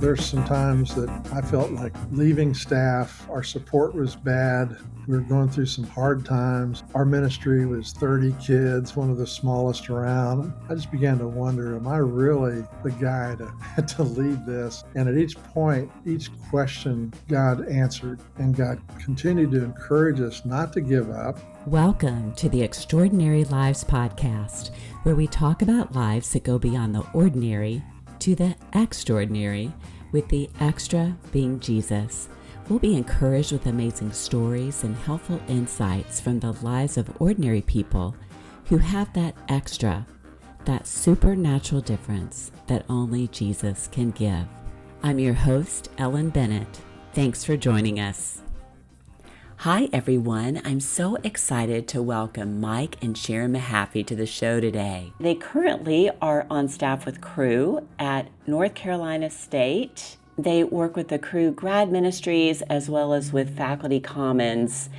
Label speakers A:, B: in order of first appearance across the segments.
A: There's some times that I felt like leaving staff. Our support was bad. We were going through some hard times. Our ministry was 30 kids, one of the smallest around. I just began to wonder, am I really the guy to lead this? And at each point, each question, God answered, and God continued to encourage us not to give up.
B: Welcome to the Extraordinary Lives podcast, where we talk about lives that go beyond the ordinary to the extraordinary, with the extra being Jesus. We'll be encouraged with amazing stories and helpful insights from the lives of ordinary people who have that extra, that supernatural difference that only Jesus can give. I'm your host, Ellen Bennett. Thanks for joining us. Hi, everyone. I'm so excited to welcome Mike and Sharon Mehaffie to the show today. They currently are on staff with Cru at North Carolina State. They work with the Cru grad ministries as well as with Faculty Commons.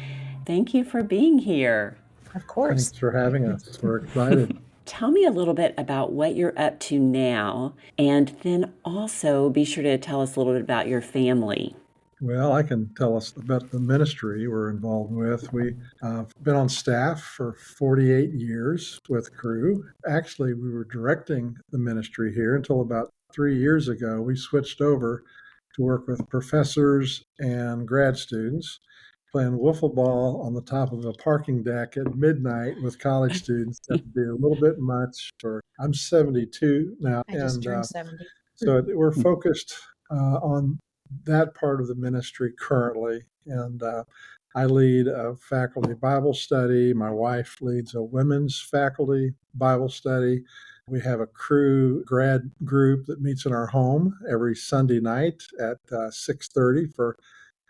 B: Thank you for being here.
C: Of course.
A: Thanks for having us. We're excited.
B: Tell me a little bit about what you're up to now, and then also be sure to tell us a little bit about your family.
A: Well, I can tell us about the ministry we're involved with. We've been on staff for 48 years with Cru. Actually, we were directing the ministry here until about 3 years ago. We switched over to work with professors and grad students, playing wiffle ball on the top of a parking deck at midnight with college students. That would be a little bit much. I'm 72 now.
C: I just turned 70.
A: So we're focused on that part of the ministry currently. And I lead a faculty Bible study. My wife leads a women's faculty Bible study. We have a Cru grad group that meets in our home every Sunday night at 6:30 for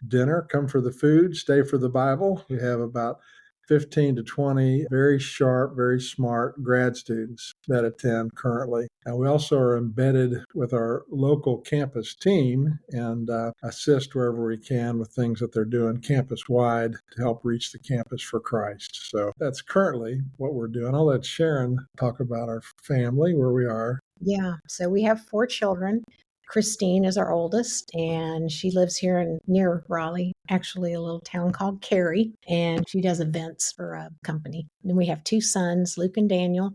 A: dinner. Come for the food, stay for the Bible. We have about 15 to 20 very sharp, very smart grad students that attend currently. And we also are embedded with our local campus team and assist wherever we can with things that they're doing campus-wide to help reach the campus for Christ. So that's currently what we're doing. I'll let Sharon talk about our family, where we are.
C: Yeah, so we have 4 children. Christine is our oldest, and she lives here near Raleigh, actually a little town called Cary, and she does events for a company. And we have 2 sons, Luke and Daniel,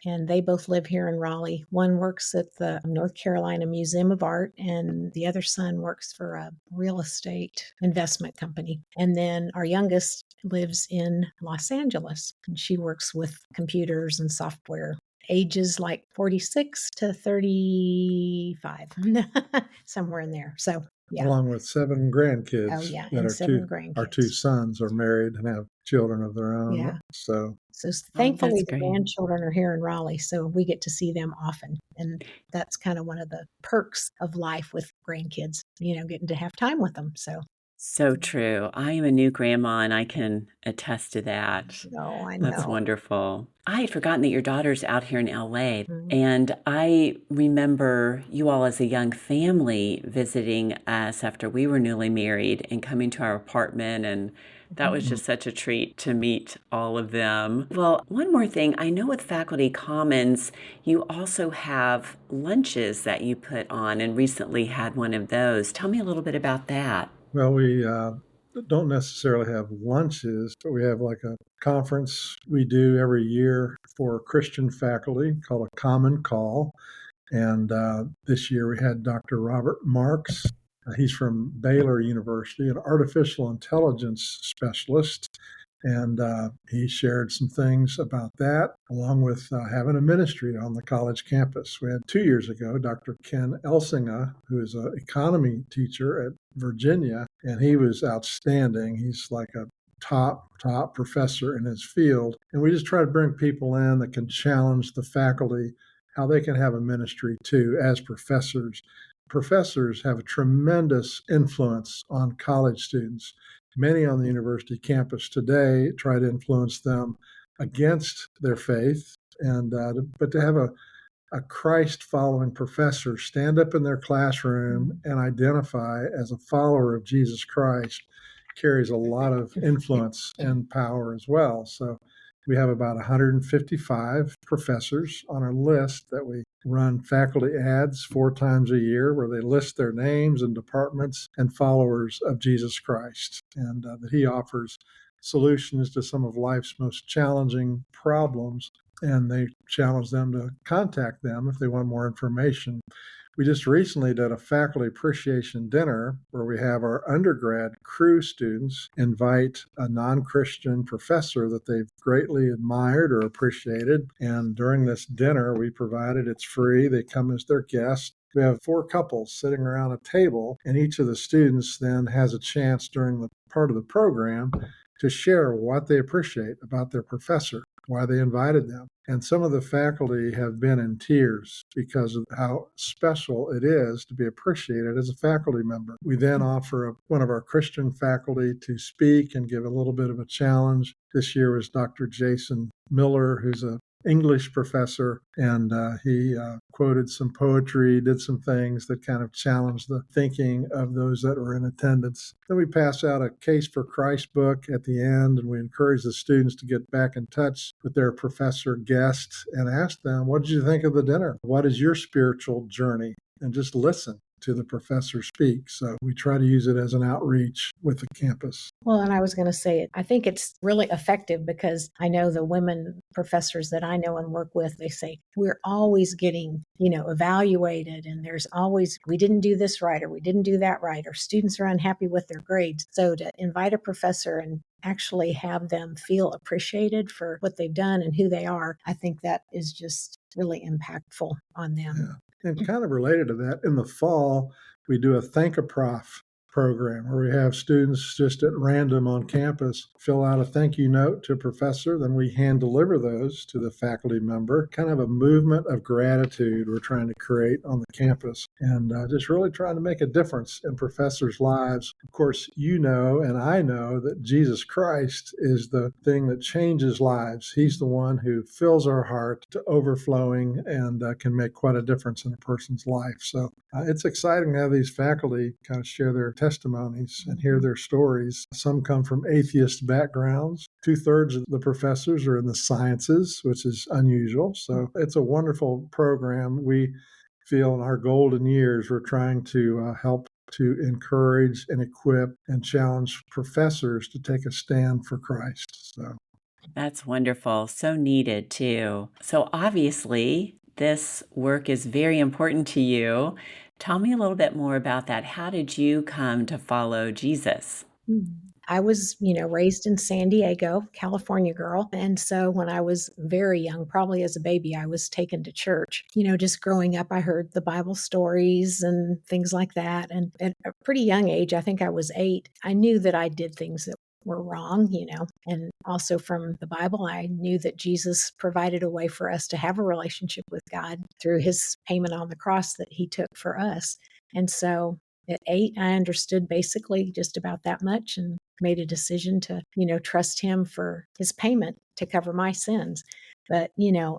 C: and they both live here in Raleigh. One works at the North Carolina Museum of Art, and the other son works for a real estate investment company. And then our youngest lives in Los Angeles, and she works with computers and software. Ages like 46 to 35, somewhere in there. So, yeah.
A: Along with 7 grandkids.
C: Oh, yeah,
A: that
C: and
A: are
C: 7 grandkids.
A: Our 2 sons are married and have children of their own.
C: Yeah.
A: So
C: thankfully,
B: that's
C: the grandchildren are here in Raleigh, so we get to see them often. And that's kind of one of the perks of life with grandkids, getting to have time with them.
B: So true. I am a new grandma and I can attest to that.
C: Oh, I know.
B: That's wonderful. I had forgotten that your daughter's out here in LA.
C: Mhm.
B: And I remember you all as a young family visiting us after we were newly married and coming to our apartment. And that was just such a treat to meet all of them. Well, one more thing. I know with Faculty Commons, you also have lunches that you put on and recently had one of those. Tell me a little bit about that.
A: Well, we don't necessarily have lunches, but we have like a conference we do every year for Christian faculty called a Common Call. And this year we had Dr. Robert Marks. He's from Baylor University, an artificial intelligence specialist. And he shared some things about that, along with having a ministry on the college campus. We had 2 years ago, Dr. Ken Elsinga, who is an economy teacher at Virginia, and he was outstanding. He's like a top professor in his field. And we just try to bring people in that can challenge the faculty, how they can have a ministry too as professors. Professors have a tremendous influence on college students. Many on the university campus today try to influence them against their faith, but to have a Christ-following professor stand up in their classroom and identify as a follower of Jesus Christ carries a lot of influence and power as well. So we have about 155 professors on our list that we run faculty ads 4 times a year where they list their names and departments and followers of Jesus Christ, and that he offers solutions to some of life's most challenging problems. And they challenge them to contact them if they want more information. We just recently did a faculty appreciation dinner where we have our undergrad crew students invite a non-Christian professor that they've greatly admired or appreciated. And during this dinner, we provided, it's free, they come as their guests. We have 4 couples sitting around a table, and each of the students then has a chance during the part of the program to share what they appreciate about their professor, why they invited them. And some of the faculty have been in tears because of how special it is to be appreciated as a faculty member. We then offer one of our Christian faculty to speak and give a little bit of a challenge. This year was Dr. Jason Miller, who's an English professor, and he quoted some poetry, did some things that kind of challenged the thinking of those that were in attendance. Then we pass out a Case for Christ book at the end, and we encourage the students to get back in touch with their professor guests and ask them, what did you think of the dinner? What is your spiritual journey? And just listen to the professor speak. So we try to use it as an outreach with the campus.
C: Well, and I was going to say, I think it's really effective because I know the women professors that I know and work with, they say, we're always getting, evaluated, and there's always, we didn't do this right, or we didn't do that right, or students are unhappy with their grades. So to invite a professor and actually have them feel appreciated for what they've done and who they are, I think that is just really impactful on them.
A: Yeah. And kind of related to that, in the fall, we do a Thank-A-Prof program where we have students just at random on campus fill out a thank you note to a professor. Then we hand deliver those to the faculty member, kind of a movement of gratitude we're trying to create on the campus, and just really trying to make a difference in professors' lives. Of course, and I know that Jesus Christ is the thing that changes lives. He's the one who fills our heart to overflowing and can make quite a difference in a person's life. So it's exciting to have these faculty kind of share their testimonies and hear their stories. Some come from atheist backgrounds. 2/3 of the professors are in the sciences, which is unusual. So it's a wonderful program. We feel in our golden years, we're trying to help to encourage and equip and challenge professors to take a stand for Christ. So
B: That's wonderful. So needed too. So obviously, this work is very important to you. Tell me a little bit more about that. How did you come to follow Jesus?
C: I was, raised in San Diego, California girl. And so when I was very young, probably as a baby, I was taken to church. Just growing up, I heard the Bible stories and things like that. And at a pretty young age, I think I was 8, I knew that I did things that were wrong, and also from the Bible, I knew that Jesus provided a way for us to have a relationship with God through his payment on the cross that he took for us. And so at 8, I understood basically just about that much and made a decision to, trust him for his payment to cover my sins. But,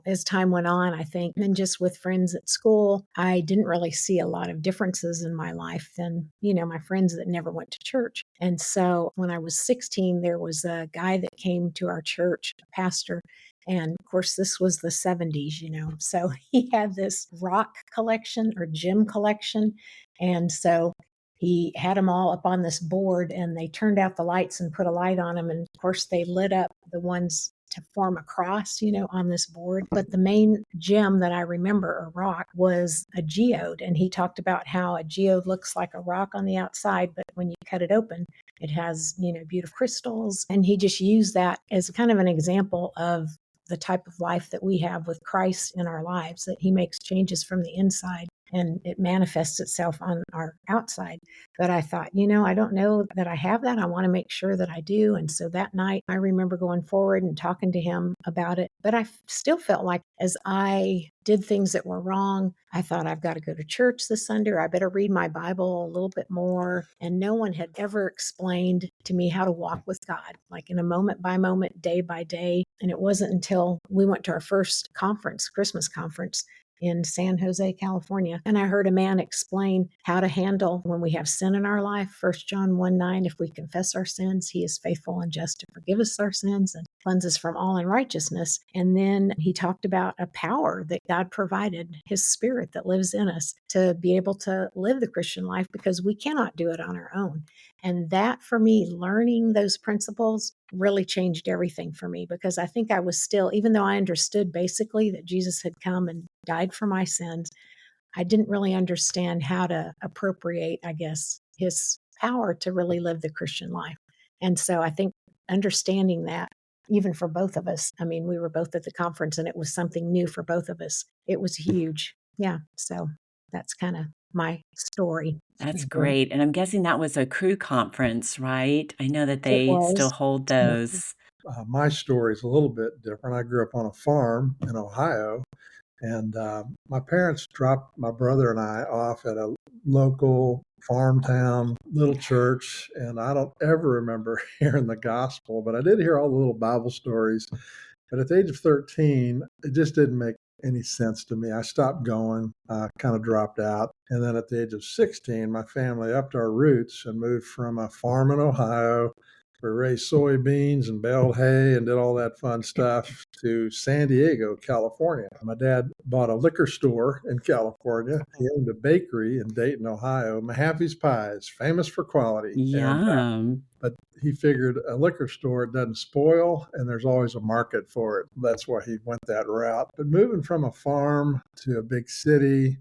C: as time went on, I think, and just with friends at school, I didn't really see a lot of differences in my life than, my friends that never went to church. And so when I was 16, there was a guy that came to our church, a pastor. And of course, this was the 70s, so he had this rock collection or gem collection. And so he had them all up on this board, and they turned out the lights and put a light on them. And of course, they lit up the ones to form a cross, on this board. But the main gem that I remember, or rock, was a geode. And he talked about how a geode looks like a rock on the outside, but when you cut it open, it has, beautiful crystals. And he just used that as kind of an example of the type of life that we have with Christ in our lives, that he makes changes from the inside and it manifests itself on our outside. But I thought, I don't know that I have that. I want to make sure that I do. And so that night, I remember going forward and talking to him about it. But I still felt like as I did things that were wrong, I thought, I've got to go to church this Sunday, or I better read my Bible a little bit more. And no one had ever explained to me how to walk with God, like in a moment by moment, day by day. And it wasn't until we went to our first conference, Christmas conference, in San Jose, California. And I heard a man explain how to handle when we have sin in our life. 1 John 1:9, if we confess our sins, he is faithful and just to forgive us our sins and cleanse us from all unrighteousness. And then he talked about a power that God provided, his spirit that lives in us to be able to live the Christian life because we cannot do it on our own. And that for me, learning those principles really changed everything for me because I think I was still, even though I understood basically that Jesus had come and died for my sins, I didn't really understand how to appropriate, I guess, his power to really live the Christian life. And so I think understanding that, even for both of us, I mean, we were both at the conference and it was something new for both of us. It was huge. Yeah. So that's kind of my story.
B: That's great. And I'm guessing that was a crew conference, right? I know that
C: It
B: they still
C: was.
B: hold those.
A: My story is a little bit different. I grew up on a farm in Ohio, and my parents dropped my brother and I off at a local farm town, little church, and I don't ever remember hearing the gospel, but I did hear all the little Bible stories. But at the age of 13, it just didn't make any sense to me. I stopped going, kind of dropped out. And then at the age of 16, my family upped our roots and moved from a farm in Ohio where we raised soybeans and baled hay and did all that fun stuff to San Diego, California. My dad bought a liquor store in California. He owned a bakery in Dayton, Ohio, Mehaffie's Pies, famous for quality. And
B: Yum.
A: but he figured a liquor store, it doesn't spoil, and there's always a market for it. That's why he went that route. But moving from a farm to a big city,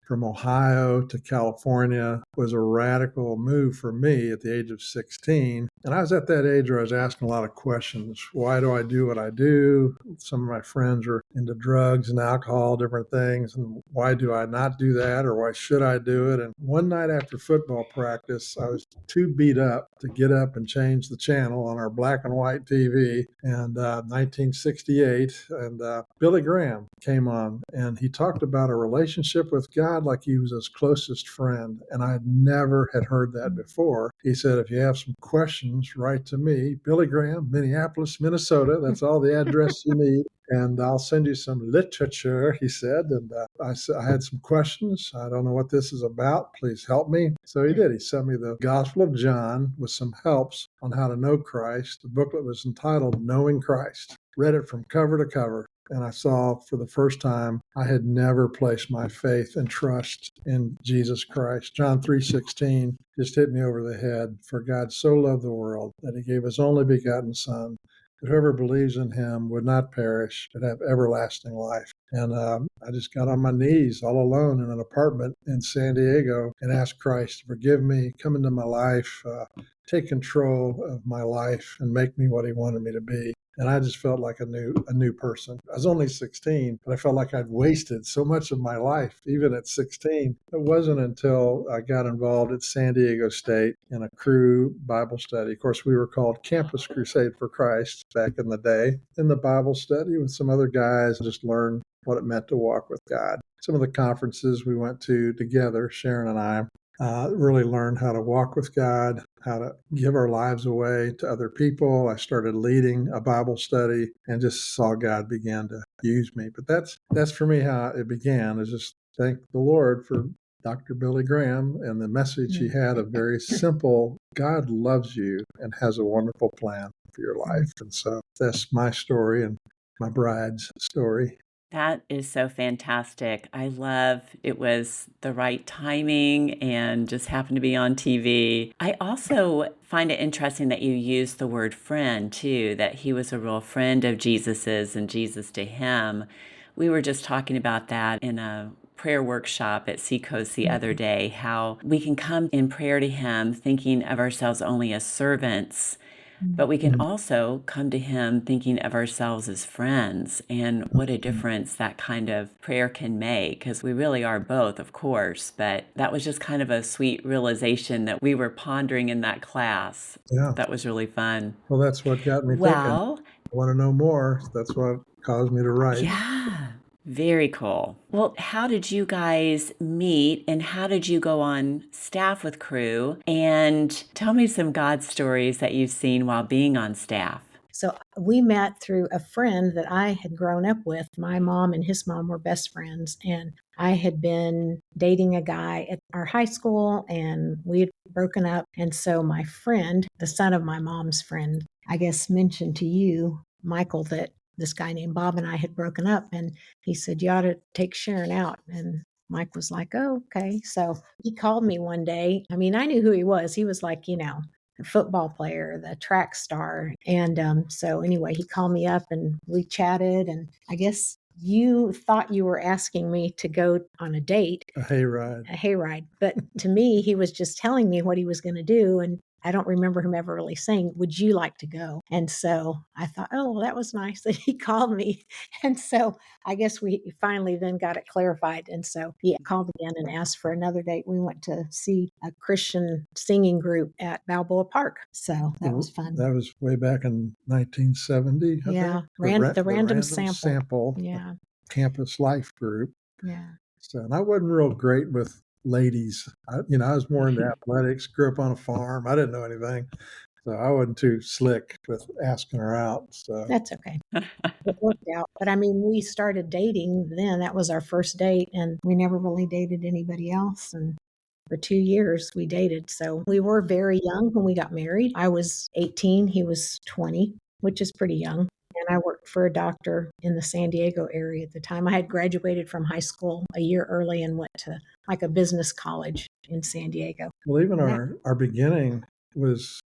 A: from Ohio to California, was a radical move for me at the age of 16. And I was at that age where I was asking a lot of questions. Why do I do what I do? Some of my friends are into drugs and alcohol, different things. And why do I not do that? Or why should I do it? And one night after football practice, I was too beat up to get up and change the channel on our black and white TV. And 1968, and Billy Graham came on, and he talked about a relationship with God like he was his closest friend. And I never had heard that before. He said, if you have some questions, write to me, Billy Graham, Minneapolis, Minnesota. That's all the address you need. And I'll send you some literature, he said. And I had some questions. I don't know what this is about. Please help me. So he did. He sent me the Gospel of John with some helps on how to know Christ. The booklet was entitled Knowing Christ. Read it from cover to cover. And I saw for the first time I had never placed my faith and trust in Jesus Christ. John 3:16 just hit me over the head. For God so loved the world that he gave his only begotten Son, that whoever believes in him would not perish, but have everlasting life. And I just got on my knees all alone in an apartment in San Diego and asked Christ to forgive me, come into my life, take control of my life, and make me what he wanted me to be. And I just felt like a new person. I was only 16, but I felt like I'd wasted so much of my life, even at 16. It wasn't until I got involved at San Diego State in a Cru Bible study. Of course, we were called Campus Crusade for Christ back in the day. In the Bible study with some other guys, just learned what it meant to walk with God. Some of the conferences we went to together, Sharon and I, really learned how to walk with God, how to give our lives away to other people. I started leading a Bible study and just saw God begin to use me. But that's for me how it began, is just thank the Lord for Dr. Billy Graham and the message he had, a very simple, God loves you and has a wonderful plan for your life. And so that's my story and my bride's story.
B: That is so fantastic. I love it was the right timing and just happened to be on TV. I also find it interesting that you used the word friend too, that he was a real friend of Jesus's and Jesus to him. We were just talking about that in a prayer workshop at Seacoast the other day, how we can come in prayer to him thinking of ourselves only as servants, but we can also come to him thinking of ourselves as friends, and what a difference that kind of prayer can make, because we really are both, of course. But that was just kind of a sweet realization that we were pondering in that class.
A: Yeah.
B: That was really fun.
A: Well, that's what got me thinking.
B: Well,
A: I want to know more. That's what caused me to write.
B: yeah, very cool. Well, how did you guys meet and how did you go on staff with Cru? And tell me some God stories that you've seen while being on staff.
C: So we met through a friend that I had grown up with. My mom and his mom were best friends, and I had been dating a guy at our high school, and we had broken up. And so my friend, the son of my mom's friend, I guess mentioned to you, Michael, that this guy named Bob and I had broken up. And he said, you ought to take Sharon out. And Mike was like, oh, okay. So he called me one day. I mean, I knew who he was. He was like, the football player, the track star. And so anyway, he called me up and we chatted. And I guess you thought you were asking me to go on a date,
A: A hayride.
C: a hayride. But to me, he was just telling me what he was going to do. And I don't remember him ever really saying, would you like to go? And so I thought, oh, well, that was nice that he called me. And so I guess we finally then got it clarified. And so he called again and asked for another date. We went to see a Christian singing group at Balboa Park. So that was fun.
A: That was way back in 1970,
C: Yeah.
A: I think.
C: The random sample. Yeah.
A: Campus life group.
C: Yeah.
A: So, and I wasn't real great with ladies. I was more into athletics, grew up on a farm. I didn't know anything. So I wasn't too slick with asking her out. So
C: that's okay. It worked out. But I mean, we started dating then. That was our first date, and we never really dated anybody else. And for 2 years we dated. So we were very young when we got married. I was 18, he was 20, which is pretty young. And I worked for a doctor in the San Diego area at the time. I had graduated from high school a year early and went to like a business college in San Diego.
A: Well, even our beginning was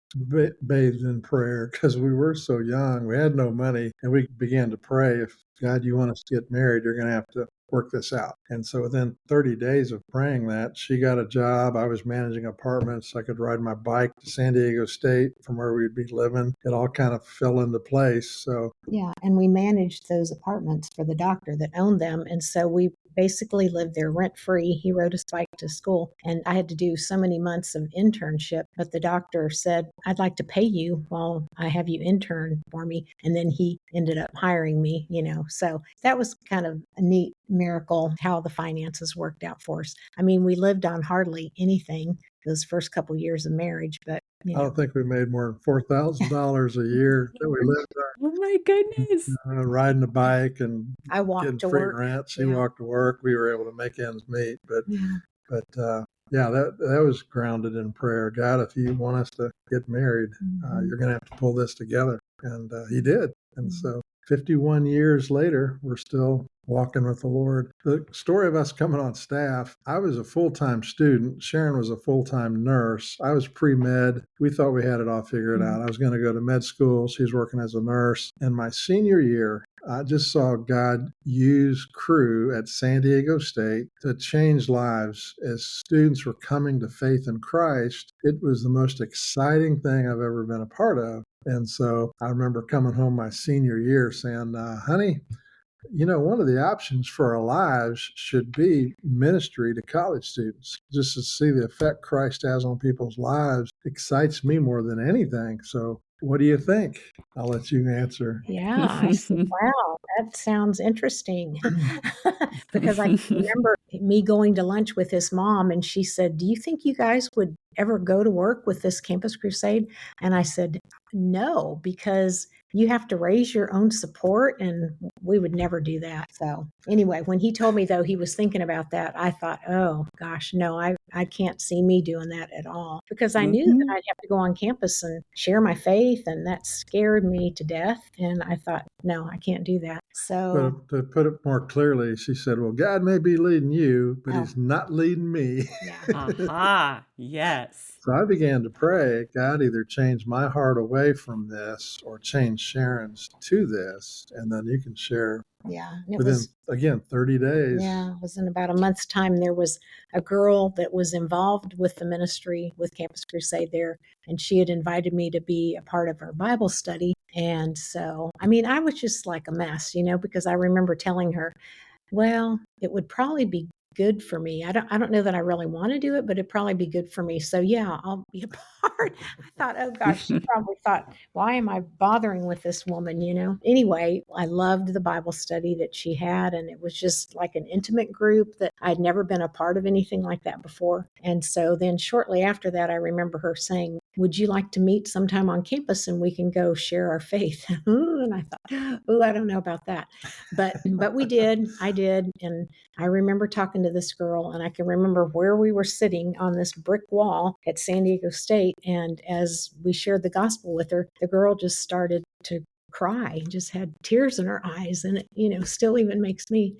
A: bathed in prayer because we were so young. We had no money, and we began to pray, if God, you want us to get married, you're going to have to work this out. And so within 30 days of praying that, she got a job. I was managing apartments. I could ride my bike to San Diego State from where we'd be living. It all kind of fell into place. So
C: yeah, and we managed those apartments for the doctor that owned them. And so we basically lived there rent free. He rode his bike to school, and I had to do so many months of internship. But the doctor said, I'd like to pay you while I have you intern for me. And then he ended up hiring me, So that was kind of a neat miracle how the finances worked out for us. I mean, we lived on hardly anything those first couple years of marriage, but
A: I don't think we made more than $4,000 a year that we lived there.
B: Oh my goodness.
A: Riding a bike and
C: I walked
A: getting
C: to
A: free
C: work.
A: rent. She walked to work. We were able to make ends meet. But that was grounded in prayer. God, if you want us to get married, you're going to have to pull this together. And he did. And so 51 years later, we're still walking with the Lord. The story of us coming on staff, I was a full-time student. Sharon was a full-time nurse. I was pre-med. We thought we had it all figured out. I was going to go to med school. She was working as a nurse. And my senior year, I just saw God use crew at San Diego State to change lives as students were coming to faith in Christ. It was the most exciting thing I've ever been a part of. And so I remember coming home my senior year saying, honey, one of the options for our lives should be ministry to college students. Just to see the effect Christ has on people's lives excites me more than anything. So what do you think? I'll let you answer.
C: Yeah, I said, wow, that sounds interesting. Because I remember me going to lunch with his mom, and she said, do you think you guys would ever go to work with this Campus Crusade? And I said, no, because you have to raise your own support, and we would never do that. So anyway, when he told me, though, he was thinking about that, I thought, oh, gosh, no, I can't see me doing that at all, because I knew that I'd have to go on campus and share my faith, and that scared me to death. And I thought, no, I can't do that. So
A: to put it more clearly, she said, well, God may be leading you, but he's not leading me.
B: Yeah. Yes.
A: So I began to pray, God, either change my heart away from this or change Sharon's to this, and then you can share.
C: Yeah. And it
A: within,
C: was,
A: again, 30 days.
C: Yeah, it was in about a month's time. There was a girl that was involved with the ministry with Campus Crusade there, and she had invited me to be a part of her Bible study. And so, I mean, I was just like a mess, because I remember telling her, well, it would probably be good for me. I don't know that I really want to do it, but it'd probably be good for me. So yeah, I'll be a part. I thought, oh gosh, she probably thought, why am I bothering with this woman, Anyway, I loved the Bible study that she had, and it was just like an intimate group that I'd never been a part of anything like that before. And so then shortly after that, I remember her saying, would you like to meet sometime on campus and we can go share our faith? And I thought, oh, I don't know about that. But we did. I did. And I remember talking to this girl, and I can remember where we were sitting on this brick wall at San Diego State. And as we shared the gospel with her, the girl just started to cry, just had tears in her eyes. And it, still even makes me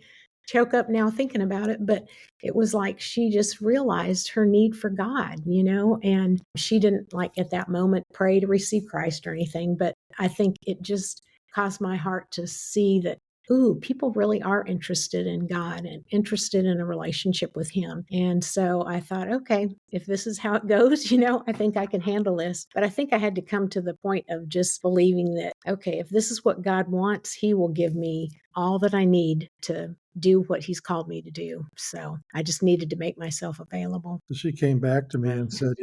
C: choke up now thinking about it. But it was like she just realized her need for God, and she didn't like at that moment pray to receive Christ or anything. But I think it just caused my heart to see that, ooh, people really are interested in God and interested in a relationship with Him. And so I thought, okay, if this is how it goes, I think I can handle this. But I think I had to come to the point of just believing that, okay, if this is what God wants, He will give me all that I need to do what He's called me to do. So I just needed to make myself available.
A: So she came back to me and said,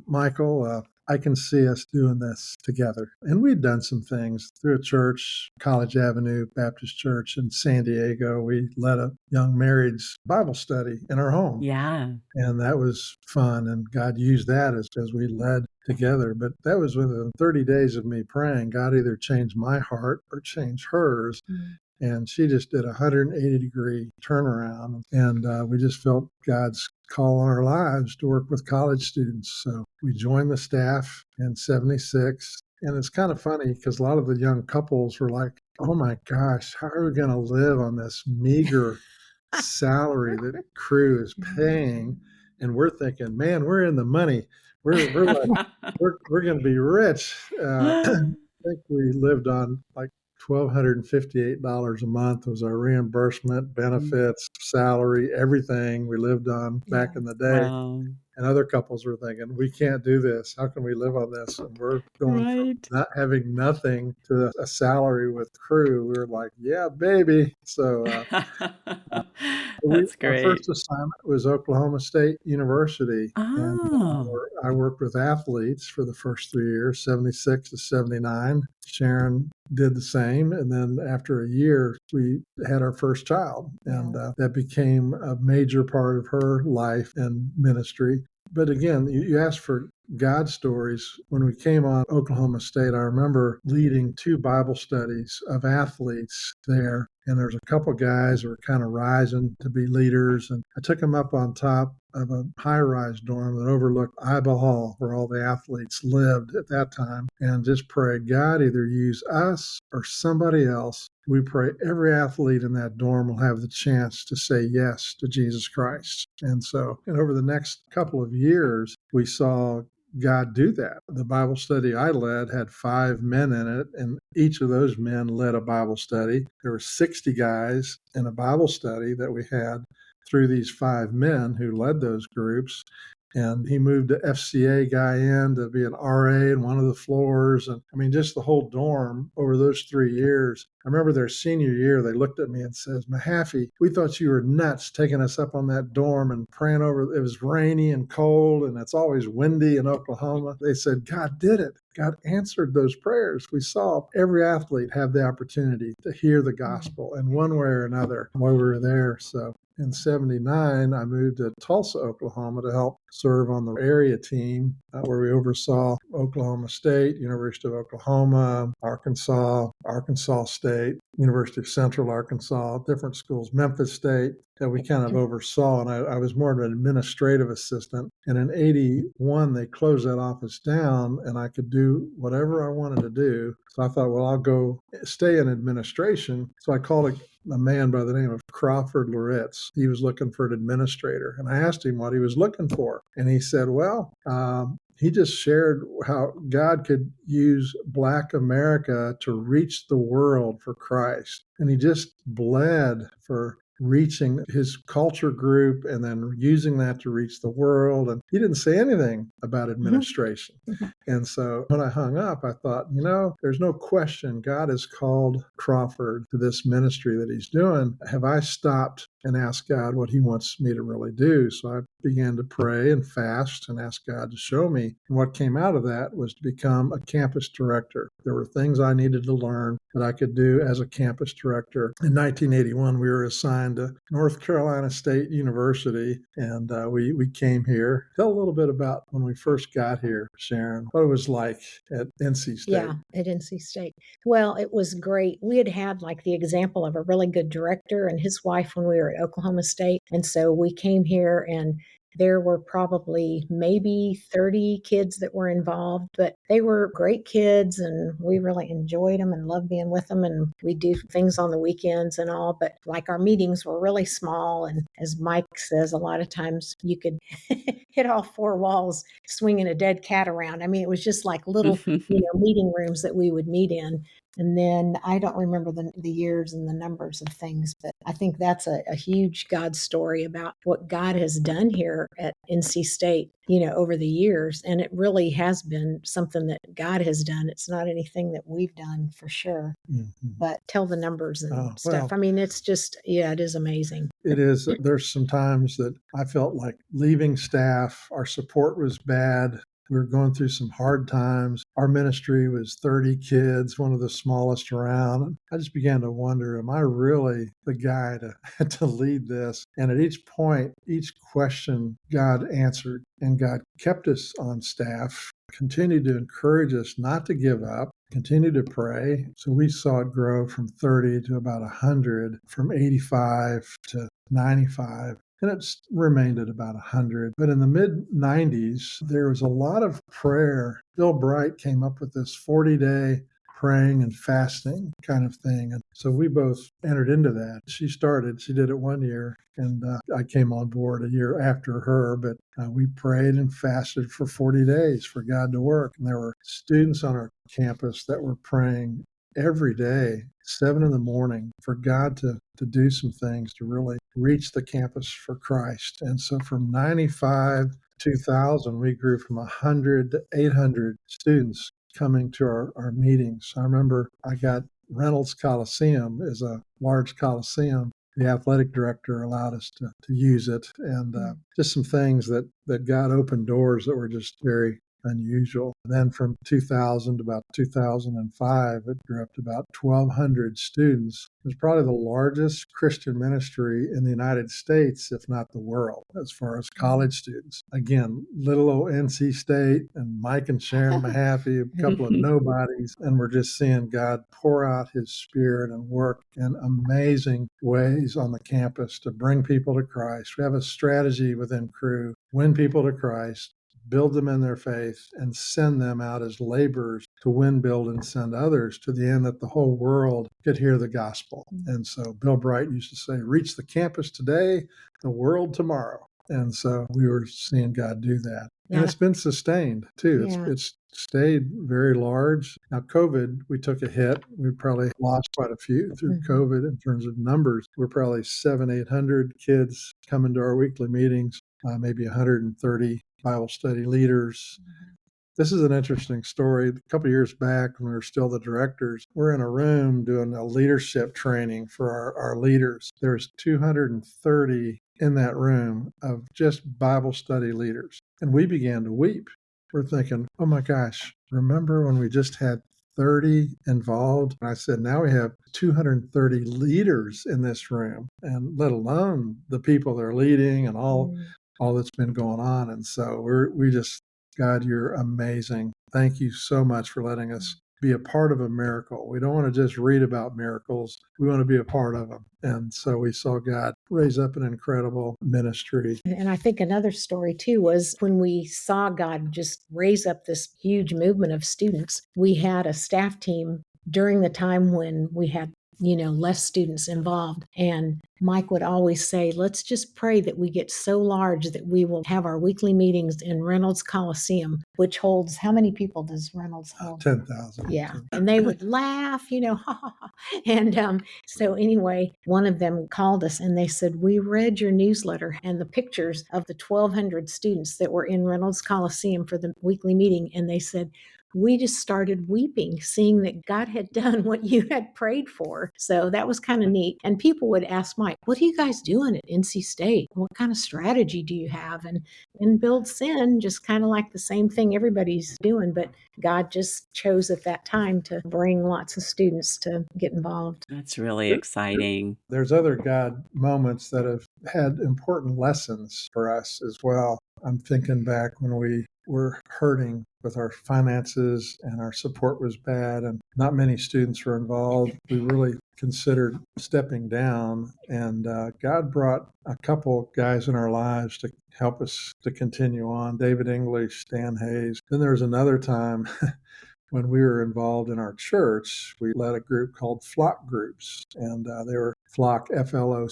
A: Michael, I can see us doing this together. And we'd done some things through a church, College Avenue Baptist Church in San Diego. We led a young married's Bible study in our home.
B: Yeah.
A: And that was fun. And God used that as we led together. But that was within 30 days of me praying. God either changed my heart or changed hers. Mm. And she just did a 180-degree turnaround. And we just felt God's call on our lives to work with college students. So we joined the staff in 76. And it's kind of funny because a lot of the young couples were like, oh my gosh, how are we going to live on this meager salary that Cru is paying? And we're thinking, man, we're in the money. We're like, we're going to be rich. I think we lived on like $1,258 a month was our reimbursement, benefits, salary, everything we lived on back in the day.
B: Wow.
A: And other couples were thinking, we can't do this. How can we live on this? And we're going from not having nothing to a salary with Cru. We were like, yeah, baby. So
B: That's great.
A: Our first assignment was Oklahoma State University. And I worked with athletes for the first 3 years, 76 to 79. Sharon did the same. And then after a year, we had our first child. And that became a major part of her life and ministry. But again, you asked for God stories. When we came on Oklahoma State, I remember leading 2 Bible studies of athletes there. And there's a couple guys who were kind of rising to be leaders. And I took them up on top of a high-rise dorm that overlooked Iba Hall, where all the athletes lived at that time, and just prayed, God, either use us or somebody else. We pray every athlete in that dorm will have the chance to say yes to Jesus Christ. And over the next couple of years, we saw God do that. The Bible study I led had 5 men in it, and each of those men led a Bible study. There were 60 guys in a Bible study that we had through these 5 men who led those groups. And he moved an FCA guy in to be an RA in one of the floors. And I mean, just the whole dorm over those 3 years. I remember their senior year, they looked at me and says, Mehaffie, we thought you were nuts taking us up on that dorm and praying over. It was rainy and cold, and it's always windy in Oklahoma. They said, God did it. God answered those prayers. We saw every athlete have the opportunity to hear the gospel in one way or another while we were there. So in 79, I moved to Tulsa, Oklahoma to help serve on the area team where we oversaw Oklahoma State, University of Oklahoma, Arkansas State, University of Central Arkansas, different schools, Memphis State, that we kind of oversaw. And I was more of an administrative assistant. And in 81, they closed that office down and I could do whatever I wanted to do. So I thought, well, I'll go stay in administration. So I called a man by the name of Crawford Loritz. He was looking for an administrator. And I asked him what he was looking for. And he said, well, he just shared how God could use Black America to reach the world for Christ. And he just bled for reaching his culture group and then using that to reach the world. And he didn't say anything about administration. And so when I hung up, I thought, there's no question God has called Crawford to this ministry that he's doing. Have I stopped and asked God what he wants me to really do? So I began to pray and fast and ask God to show me. And what came out of that was to become a campus director. There were things I needed to learn that I could do as a campus director. In 1981, we were assigned to North Carolina State University, and we came here. Tell a little bit about when we first got here, Sharon, what it was like at NC State.
C: Yeah, at NC State. Well, it was great. We had like the example of a really good director and his wife when we were at Oklahoma State. And so we came here and there were probably maybe 30 kids that were involved, but they were great kids and we really enjoyed them and loved being with them. And we do things on the weekends and all, but like our meetings were really small. And as Mike says, a lot of times you could hit all four walls swinging a dead cat around. I mean, it was just like little meeting rooms that we would meet in. And then I don't remember the years and the numbers of things, but I think that's a huge God story about what God has done here at NC State, over the years. And it really has been something that God has done. It's not anything that we've done for sure, but tell the numbers and stuff. I mean, it's just, it is amazing.
A: It is. There's some times that I felt like leaving staff, our support was bad. We were going through some hard times. Our ministry was 30 kids, one of the smallest around. And I just began to wonder, am I really the guy to lead this? And at each point, each question, God answered, and God kept us on staff, continued to encourage us not to give up, continue to pray. So we saw it grow from 30 to about 100, from 85 to 95. And it's remained at about 100. But in the mid-90s, there was a lot of prayer. Bill Bright came up with this 40-day praying and fasting kind of thing. And so we both entered into that. She did it 1 year, and I came on board a year after her. But we prayed and fasted for 40 days for God to work. And there were students on our campus that were praying every day, 7 a.m, for God to do some things to really reach the campus for Christ. And so from 95 to 2000, we grew from 100 to 800 students coming to our meetings. I remember I got Reynolds Coliseum is a large coliseum. The athletic director allowed us to use it, and just some things that God opened doors that were just very unusual. And then from 2000 to about 2005, it grew up to about 1,200 students. It was probably the largest Christian ministry in the United States, if not the world, as far as college students. Again, little old NC State and Mike and Sharon Mehaffie, a couple of nobodies, and we're just seeing God pour out his spirit and work in amazing ways on the campus to bring people to Christ. We have a strategy within Cru, win people to Christ, build them in their faith, and send them out as laborers to win, build, and send others to the end that the whole world could hear the gospel. And so Bill Bright used to say, reach the campus today, the world tomorrow. And so we were seeing God do that. Yeah. And it's been sustained too. Yeah. It's stayed very large. Now, COVID, we took a hit. We probably lost quite a few through COVID in terms of numbers. We're probably 700-800 kids coming to our weekly meetings, maybe 130 Bible study leaders. This is an interesting story. A couple of years back, when we were still the directors, we're in a room doing a leadership training for our leaders. There's 230 in that room of just Bible study leaders. And we began to weep. We're thinking, oh my gosh, remember when we just had 30 involved? And I said, now we have 230 leaders in this room, and let alone the people they're leading and all that's been going on. And so we just, God, you're amazing. Thank you so much for letting us be a part of a miracle. We don't want to just read about miracles. We want to be a part of them. And so we saw God raise up an incredible ministry.
C: And I think another story too was when we saw God just raise up this huge movement of students. We had a staff team during the time when we had less students involved. And Mike would always say, let's just pray that we get so large that we will have our weekly meetings in Reynolds Coliseum, which holds, how many people does Reynolds hold?
A: 10,000.
C: Yeah. And they would laugh, ha, ha, ha. And so anyway, one of them called us and they said, we read your newsletter and the pictures of the 1,200 students that were in Reynolds Coliseum for the weekly meeting. And they said, we just started weeping, seeing that God had done what you had prayed for. So that was kind of neat. And people would ask Mike, what are you guys doing at NC State? What kind of strategy do you have? And in Build Sin, just kind of like the same thing everybody's doing, but God just chose at that time to bring lots of students to get involved.
B: That's really exciting.
A: There's other God moments that have had important lessons for us as well. I'm thinking back when we were hurting with our finances and our support was bad and not many students were involved. We really considered stepping down, and God brought a couple guys in our lives to help us to continue on. David English, Stan Hayes. Then there was another time when we were involved in our church. We led a group called Flock Groups, and they were Flock, Flock,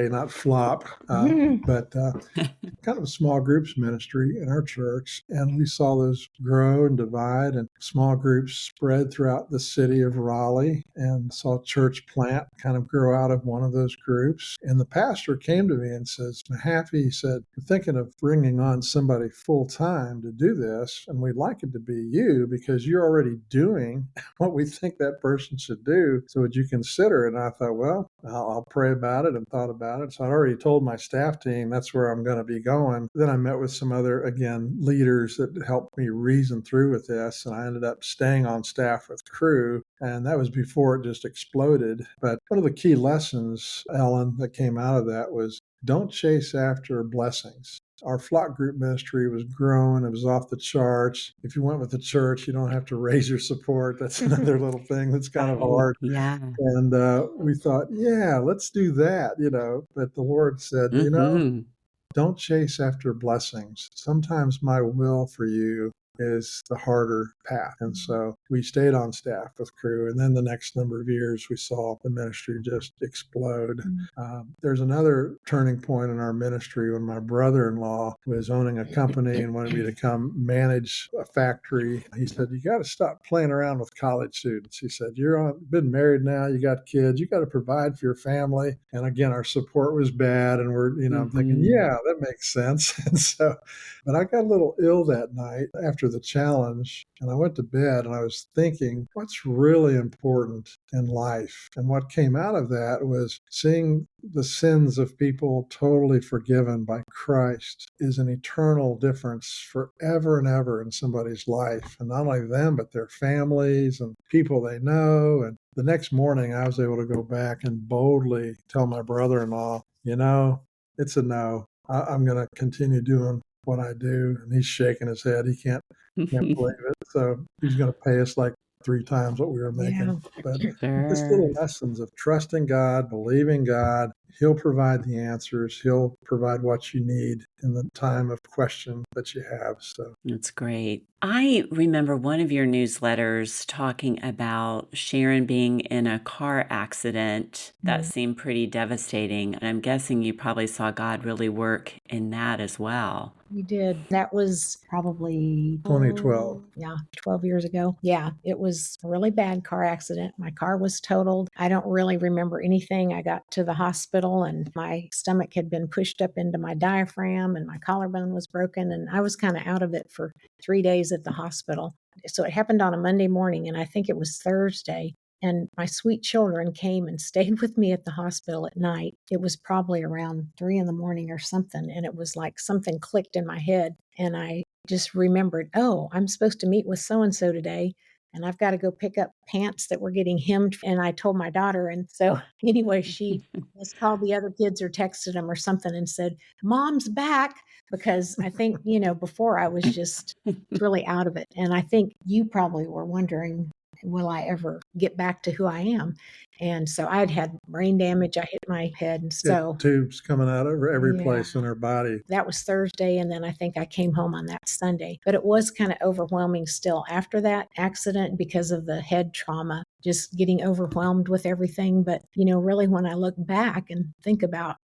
A: not flop, but kind of a small groups ministry in our church. And we saw those grow and divide, and small groups spread throughout the city of Raleigh, and saw church plant kind of grow out of one of those groups. And the pastor came to me and says, Mehaffie, he said, we're thinking of bringing on somebody full time to do this, and we'd like it to be you because you're already doing what we think that person should do. So would you consider it? And I thought, well, I'll pray about it, and thought about it. So I'd already told my staff team that's where I'm going to be going. Then I met with some other, again, leaders that helped me reason through with this, and I ended up staying on staff with crew. And that was before it just exploded. But one of the key lessons, Ellen, that came out of that was don't chase after blessings. Our flock group ministry was growing. It was off the charts. If you went with the church, you don't have to raise your support. That's another little thing that's kind of hard.
B: Yeah.
A: And we thought, yeah, let's do that, But the Lord said,
B: Mm-hmm.
A: don't chase after blessings. Sometimes my will for you is the harder path. And so we stayed on staff with crew. And then the next number of years, we saw the ministry just explode. There's another turning point in our ministry when my brother-in-law was owning a company and wanted me to come manage a factory. He said, you got to stop playing around with college students. He said, been married now, you got kids, you got to provide for your family. And again, our support was bad. And I'm thinking, yeah, that makes sense. But I got a little ill that night after the challenge, and I went to bed and I was thinking, what's really important in life? And what came out of that was seeing the sins of people totally forgiven by Christ is an eternal difference forever and ever in somebody's life. And not only them, but their families and people they know. And the next morning, I was able to go back and boldly tell my brother-in-law, it's a no. I'm going to continue doing what I do. And he's shaking his head. He can't believe it. So he's going to pay us like 3 times what we were making.
C: Yeah.
A: But
B: Sure.
A: just little lessons of trusting God, believing God. He'll provide the answers. He'll provide what you need in the time of question that you have. So
B: That's great. I remember one of your newsletters talking about Sharon being in a car accident that seemed pretty devastating. And I'm guessing you probably saw God really work in that as well.
C: We did. That was probably
A: 2012.
C: 12 years ago. Yeah, it was a really bad car accident. My car was totaled. I don't really remember anything. I got to the hospital and my stomach had been pushed up into my diaphragm and my collarbone was broken. And I was kind of out of it for 3 days at the hospital. So it happened on a Monday morning, and I think it was Thursday. And my sweet children came and stayed with me at the hospital at night. It was probably around 3 a.m. or something. And it was like something clicked in my head. And I just remembered, oh, I'm supposed to meet with so-and-so today. And I've got to go pick up pants that were getting hemmed. And I told my daughter. And so anyway, she just called the other kids or texted them or something and said, Mom's back. Because I think, before I was just really out of it. And I think you probably were wondering, will I ever get back to who I am? And so I'd had brain damage. I hit my head. And so
A: tubes coming out of every place in her body.
C: That was Thursday. And then I think I came home on that Sunday. But it was kind of overwhelming still after that accident because of the head trauma, just getting overwhelmed with everything. But, really when I look back and think about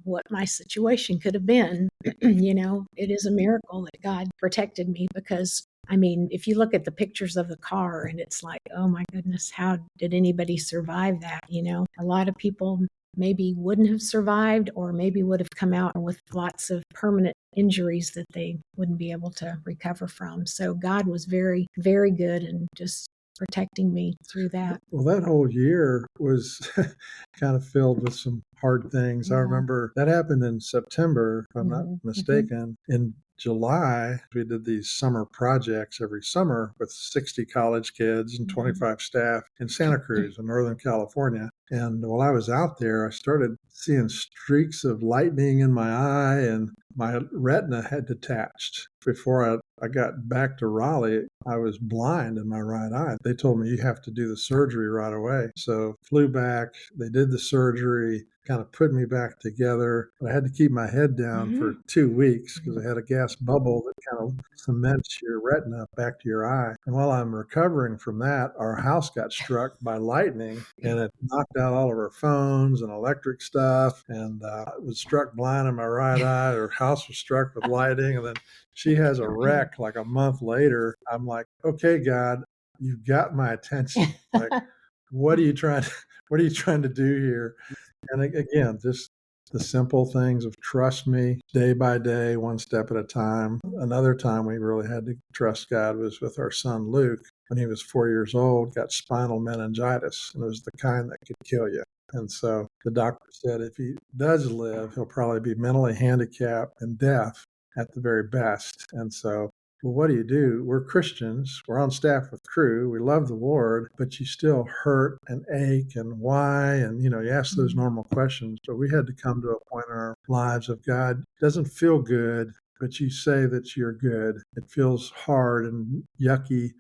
C: what my situation could have been, it is a miracle that God protected me because if you look at the pictures of the car and it's like, oh my goodness, how did anybody survive that? A lot of people maybe wouldn't have survived or maybe would have come out with lots of permanent injuries that they wouldn't be able to recover from. So God was very, very good and just protecting me through that.
A: Well, that whole year was kind of filled with some hard things. I
C: Yeah.
A: remember that happened in September, if I'm not
C: Mhm, mhm.
A: mistaken. In July, we did these summer projects every summer with 60 college kids and 25 staff in Santa Cruz in Northern California. And while I was out there, I started seeing streaks of lightning in my eye, and my retina had detached. Before I got back to Raleigh, I was blind in my right eye. They told me you have to do the surgery right away. So flew back, they did the surgery, kind of put me back together. But I had to keep my head down for 2 weeks because I had a gas bubble that kind of cements your retina back to your eye. And while I'm recovering from that, our house got struck by lightning, and it knocked out all of our phones and electric stuff. And I was struck blind in my right eye. Our house was struck with lightning. And then she has a wreck like a month later. I'm like, okay, God, you've got my attention. Like, what are you trying to do here? And again, just the simple things of trust me day by day, one step at a time. Another time we really had to trust God was with our son Luke. When he was 4 years old, got spinal meningitis, and it was the kind that could kill you. And so the doctor said if he does live, he'll probably be mentally handicapped and deaf at the very best. And so, well, what do? We're Christians. We're on staff with crew. We love the Lord, but you still hurt and ache and why? And, you ask those normal questions. But we had to come to a point in our lives of God doesn't feel good, but you say that you're good. It feels hard and yucky,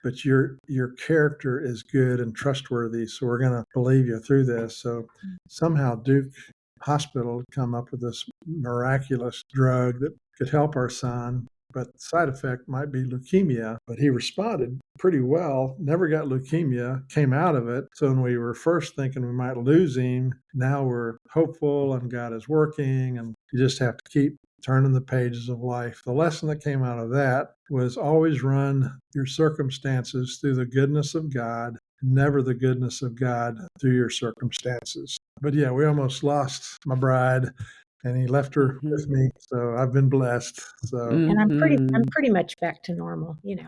A: but your character is good and trustworthy. So we're going to believe you through this. So somehow Duke Hospital had come up with this miraculous drug that could help our son, but the side effect might be leukemia. But he responded pretty well, never got leukemia, came out of it. So when we were first thinking we might lose him, now we're hopeful and God is working, and you just have to keep turning the pages of life. The lesson that came out of that was always run your circumstances through the goodness of God, never the goodness of God through your circumstances. But yeah, we almost lost my bride, and he left her with me. So I've been blessed. So
C: And I'm pretty much back to normal, I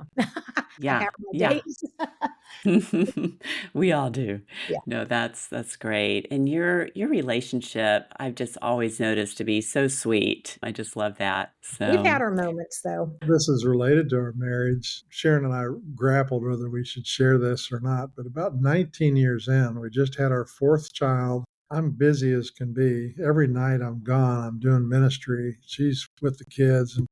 B: Yeah,
C: have my
B: yeah.
C: days.
B: We all do.
C: Yeah.
B: No, that's great. And your relationship, I've just always noticed to be so sweet. I just love that.
C: We've had
B: So,
C: our moments though.
A: this is related to our marriage. Sharon and I grappled whether we should share this or not, but about 19 years in, we just had our fourth child. I'm busy as can be. Every night I'm gone, I'm doing ministry. She's with the kids and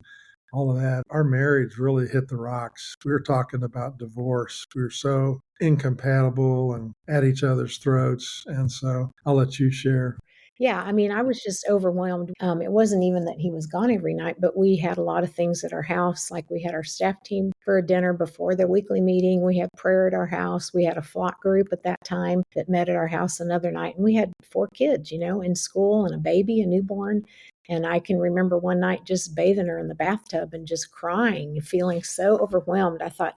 A: all of that. Our marriage really hit the rocks. We were talking about divorce. We were so incompatible and at each other's throats. And so I'll let you share.
C: Yeah, I mean, I was just overwhelmed. It wasn't even that he was gone every night, but we had a lot of things at our house. Like we had our staff team for a dinner before the weekly meeting. We had prayer at our house. We had a flock group at that time that met at our house another night. And we had 4 kids, in school and a baby, a newborn. And I can remember one night just bathing her in the bathtub and just crying, feeling so overwhelmed. I thought,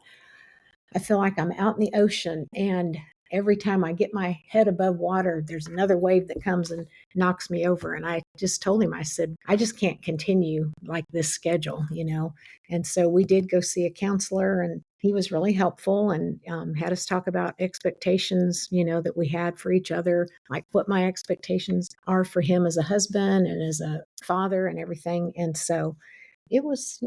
C: I feel like I'm out in the ocean, and every time I get my head above water, there's another wave that comes and knocks me over. And I just told him, I said, I just can't continue like this schedule. And so we did go see a counselor, and he was really helpful and had us talk about expectations, that we had for each other, like what my expectations are for him as a husband and as a father and everything. And so it was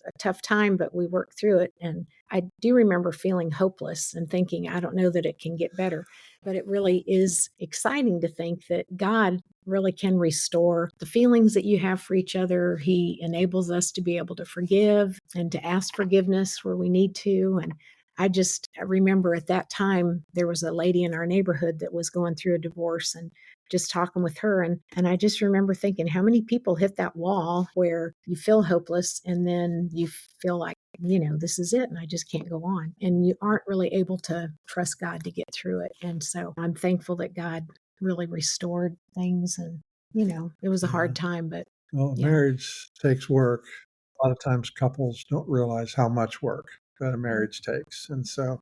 C: a tough time, but we worked through it. And I do remember feeling hopeless and thinking, I don't know that it can get better. But it really is exciting to think that God really can restore the feelings that you have for each other. He enables us to be able to forgive and to ask forgiveness where we need to. And I remember at that time, there was a lady in our neighborhood that was going through a divorce, and just talking with her. And I just remember thinking, how many people hit that wall where you feel hopeless and then you feel like, this is it and I just can't go on. And you aren't really able to trust God to get through it. And so I'm thankful that God really restored things. And, it was a hard time, but
A: Well,
C: yeah.
A: marriage takes work. A lot of times couples don't realize how much work that a marriage takes. And so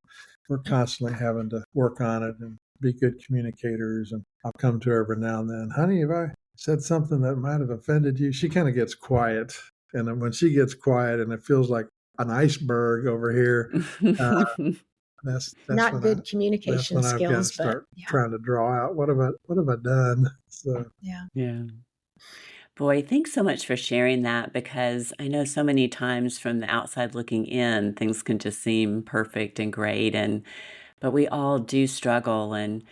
A: we're constantly having to work on it and be good communicators. And I'll come to her every now and then, honey, have I said something that might have offended you? She kind of gets quiet. And then when she gets quiet and it feels like an iceberg over here, uh, that's
C: Not
A: when
C: good
A: that's
C: communication
A: when I've got to
C: skills, but
A: start
C: yeah,
A: trying to draw out what have I done? So
C: yeah.
B: Yeah. Boy, thanks so much for sharing that, because I know so many times from the outside looking in, things can just seem perfect and great, but we all do struggle, and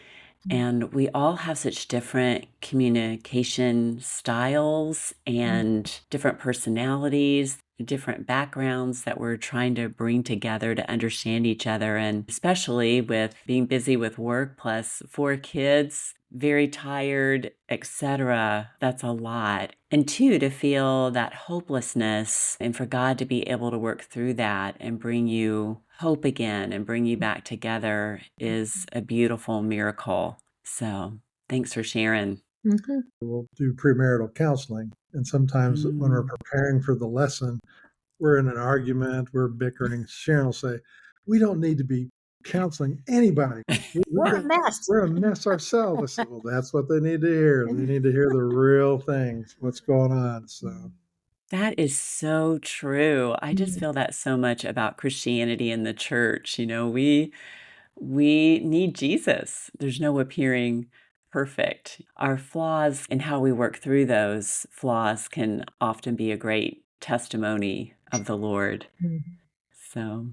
B: we all have such different communication styles
C: Mm,
B: and different personalities, different backgrounds that we're trying to bring together to understand each other. And especially with being busy with work plus 4 kids, very tired, etc. That's a lot. And two, to feel that hopelessness and for God to be able to work through that and bring you hope again and bring you back together is a beautiful miracle. So thanks for sharing.
C: mhm.
A: we'll do premarital counseling. And sometimes when we're
B: Mm.
A: preparing for the lesson, we're in an argument, we're bickering. Sharon will say, we don't need to be counseling anybody.
C: We're a mess.
A: We're a mess ourselves. I said, well, that's what they need to hear. They need to hear the real things, what's going on. So
B: That is so true. I just
C: Mm,
B: feel that so much about Christianity and the church. We need Jesus. There's no appearing perfect. Our flaws and how we work through those flaws can often be a great testimony of the Lord.
C: mhm.
B: So,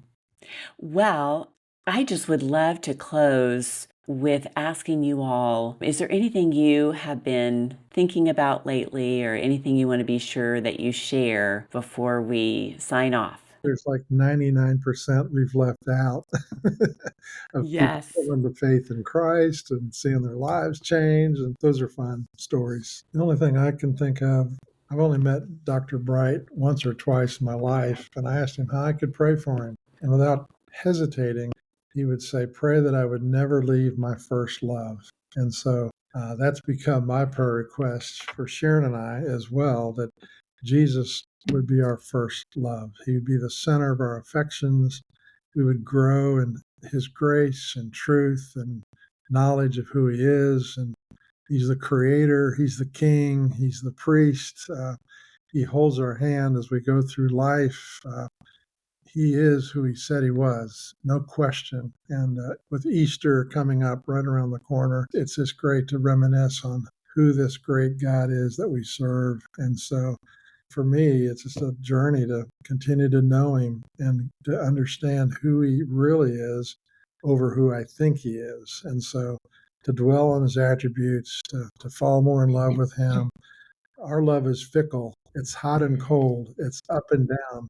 B: well, I just would love to close with asking you all, is there anything you have been thinking about lately or anything you want to be sure that you share before we sign off?
A: there's like 99% we've left out of people
B: Yes.
A: coming to faith in Christ and seeing their lives change. And those are fun stories. The only thing I can think of, I've only met Dr. Bright once or twice in my life, and I asked him how I could pray for him. And without hesitating, he would say, pray that I would never leave my first love. And so that's become my prayer request for Sharon and I as well, that Jesus would be our first love. He would be the center of our affections. We would grow in his grace and truth and knowledge of who he is. And he's the creator, he's the king, he's the priest. He holds our hand as we go through life. He is who he said he was, no question. And with Easter coming up right around the corner, it's just great to reminisce on who this great God is that we serve. And so for me, it's just a journey to continue to know him and to understand who he really is over who I think he is. And so to dwell on his attributes, to fall more in love with him. Our love is fickle, it's hot and cold, it's up and down.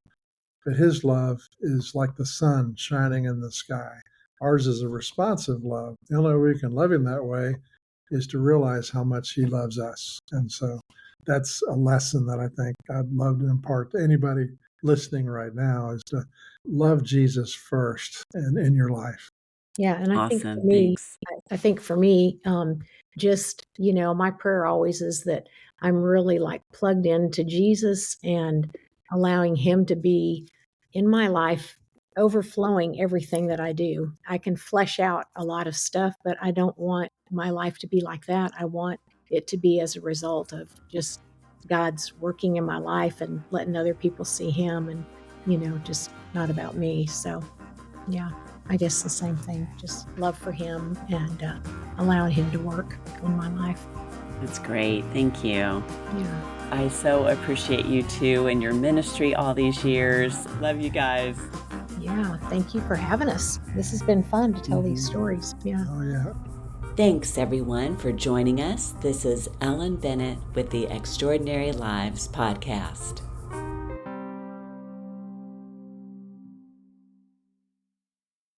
A: But his love is like the sun shining in the sky. Ours is a responsive love. The only way we can love him that way is to realize how much he loves us. And so that's a lesson that I think I'd love to impart to anybody listening right now, is to love Jesus first and in your life.
C: Yeah, and
B: Awesome. Thanks.
C: I think for me, just, my prayer always is that I'm really like plugged into Jesus and allowing him to be in my life, overflowing everything that I do. I can flesh out a lot of stuff, but I don't want my life to be like that. I want it to be as a result of just God's working in my life and letting other people see him and, just not about me. So, yeah, I guess the same thing, just love for him and allowing him to work in my life.
B: That's great. Thank you.
C: Yeah.
B: I so appreciate you too and your ministry all these years. Love you guys.
C: Yeah. Thank you for having us. This has been fun to tell these stories. Yeah.
A: Oh, yeah.
B: Thanks, everyone, for joining us. This is Ellen Bennett with the Extraordinary Lives podcast.